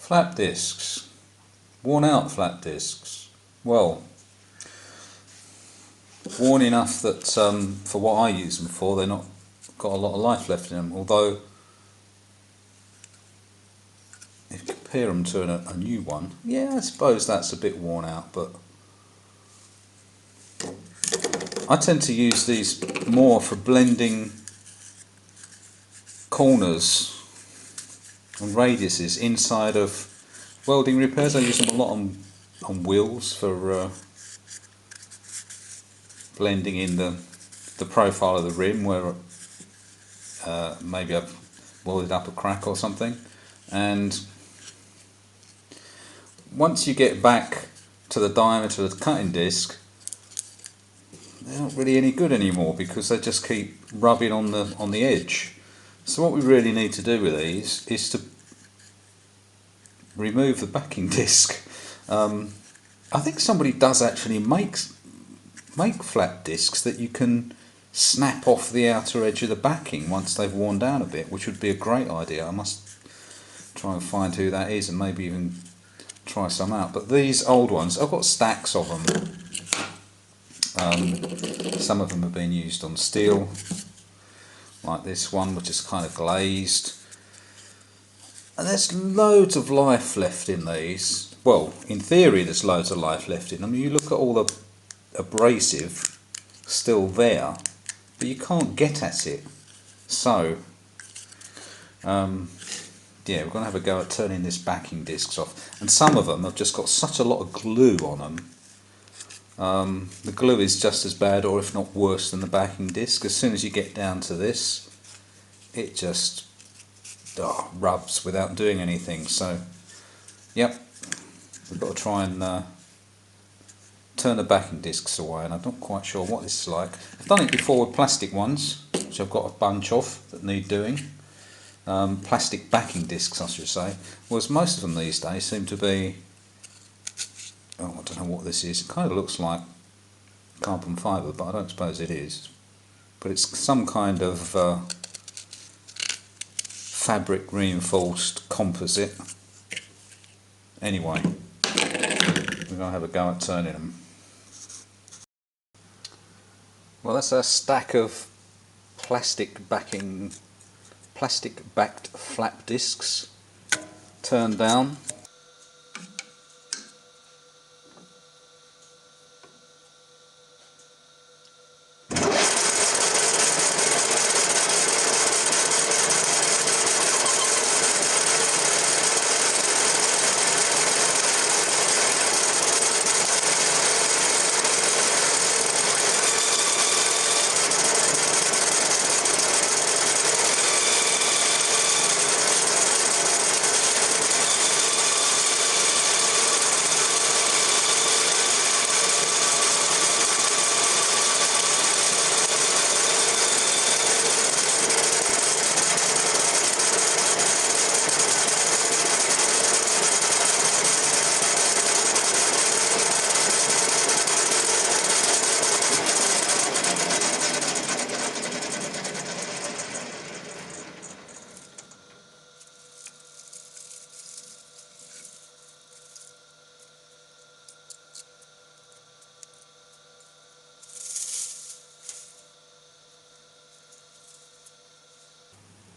Flap discs, worn out flap discs. Well, worn enough that for what I use them for, they're not got a lot of life left in them. Although, if you compare them to a new one, yeah, I suppose that's a bit worn out. But I tend to use these more for blending corners and radiuses inside of welding repairs. I use them a lot on wheels for blending in the profile of the rim where maybe I've welded up a crack or something. And once you get back to the diameter of the cutting disc, they're not really any good anymore because they just keep rubbing on the edge. So what we really need to do with these is to remove the backing disc. I think somebody does actually make flat discs that you can snap off the outer edge of the backing once they've worn down a bit, which would be a great idea. I must try and find who that is and maybe even try some out. But these old ones, I've got stacks of them. Some of them have been used on steel, like this one, which is kind of glazed. And there's loads of life left in these. Well, in theory there's loads of life left in them. You look at all the abrasive still there, but you can't get at it. So, yeah, we're going to have a go at turning this backing discs off. And some of them have just got such a lot of glue on them. The glue is just as bad, or if not worse, than the backing disc. As soon as you get down to this, it just rubs without doing anything. So, yep, we've got to try and turn the backing discs away, and I'm not quite sure what this is like. I've done it before with plastic ones, which I've got a bunch of that need doing. Plastic backing discs, I should say. Whereas most of them these days seem to be, I don't know what this is. It kind of looks like carbon fibre, but I don't suppose it is. But it's some kind of fabric reinforced composite. Anyway, we're going to have a go at turning them. Well, that's a stack of plastic backed flap discs turned down.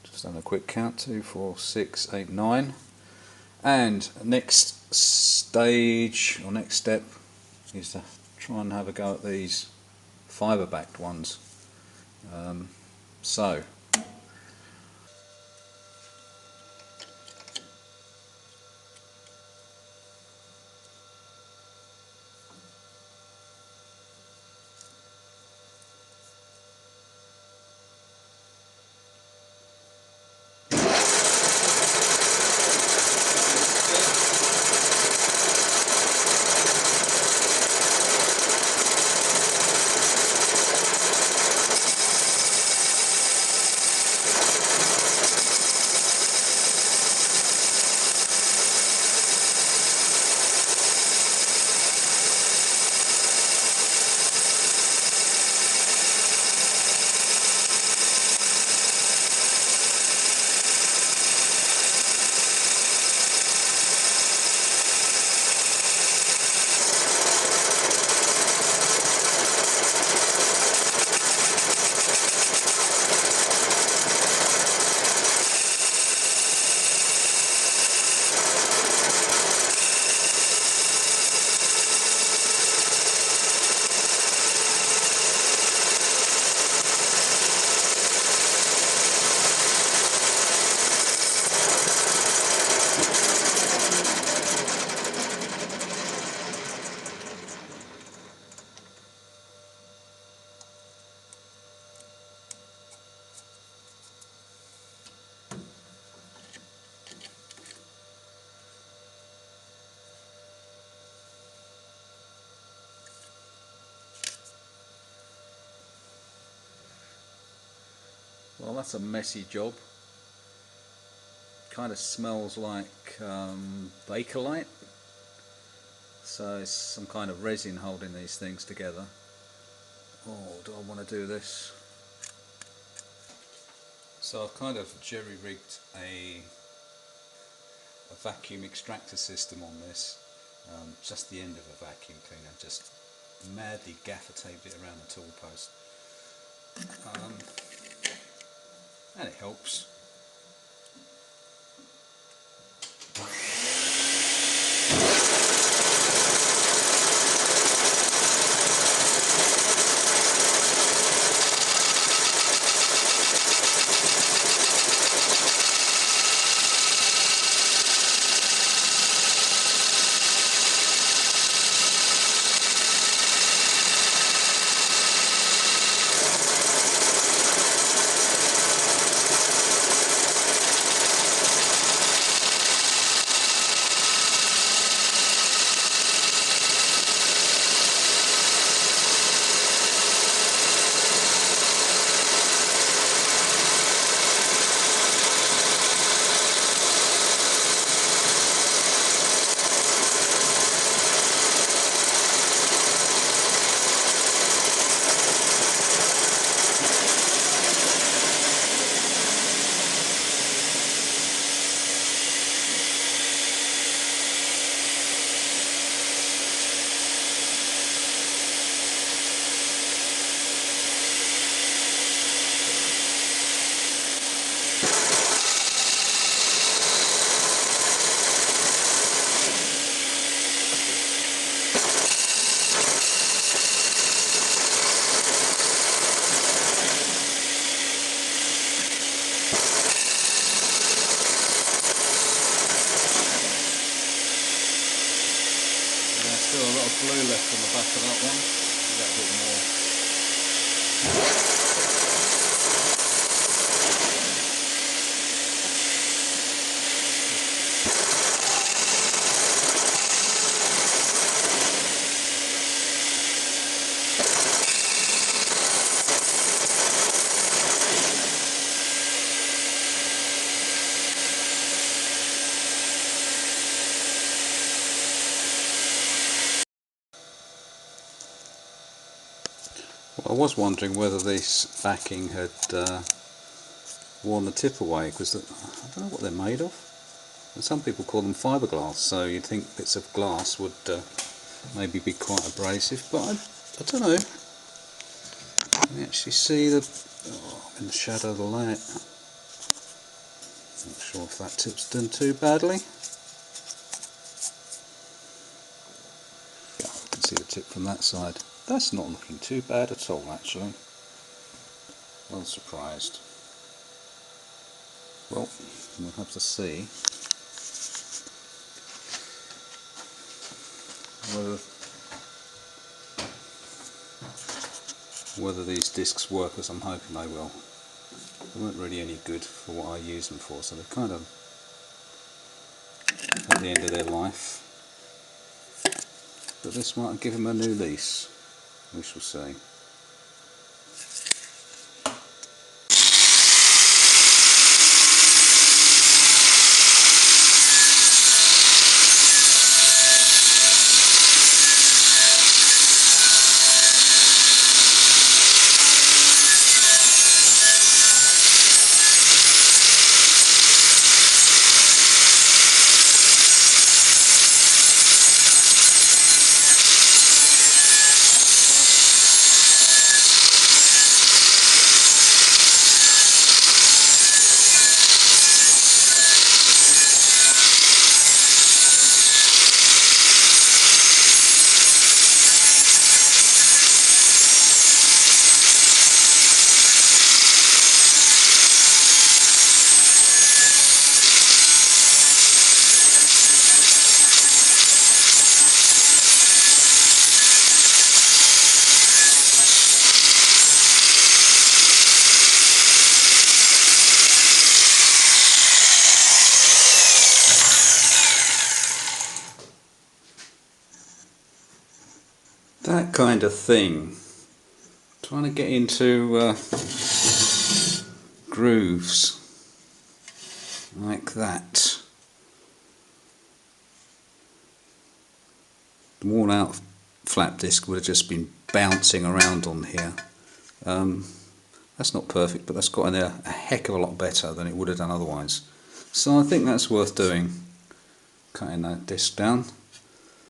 Just done a quick count, 2, 4, 6, 8, 9. And next stage, or next step, is to try and have a go at these fibre backed ones. So, Well, that's a messy job. Kind of smells like Bakelite. So it's some kind of resin holding these things together. Oh, do I want to do this? So I've kind of jerry-rigged a vacuum extractor system on this. Just the end of a vacuum cleaner, just madly gaffer taped it around the tool post. And it helps. Still a lot of glue left on the back of that one. Get a bit more. Well, I was wondering whether this backing had worn the tip away, because I don't know what they're made of. And some people call them fiberglass, so you'd think bits of glass would maybe be quite abrasive, but I don't know. Can you actually see the in the shadow of the light? Not sure if that tip's done too badly. Yeah, I can see the tip from that side. That's not looking too bad at all, actually. Well surprised. Well, we'll have to see whether these discs work as I'm hoping they will. They weren't really any good for what I use them for, so they're kind of at the end of their life. But this might give them a new lease. We shall see. That kind of thing. Trying to get into grooves like that. The worn out flap disc would have just been bouncing around on here. That's not perfect, but that's got in there a heck of a lot better than it would have done otherwise. So I think that's worth doing, cutting that disc down.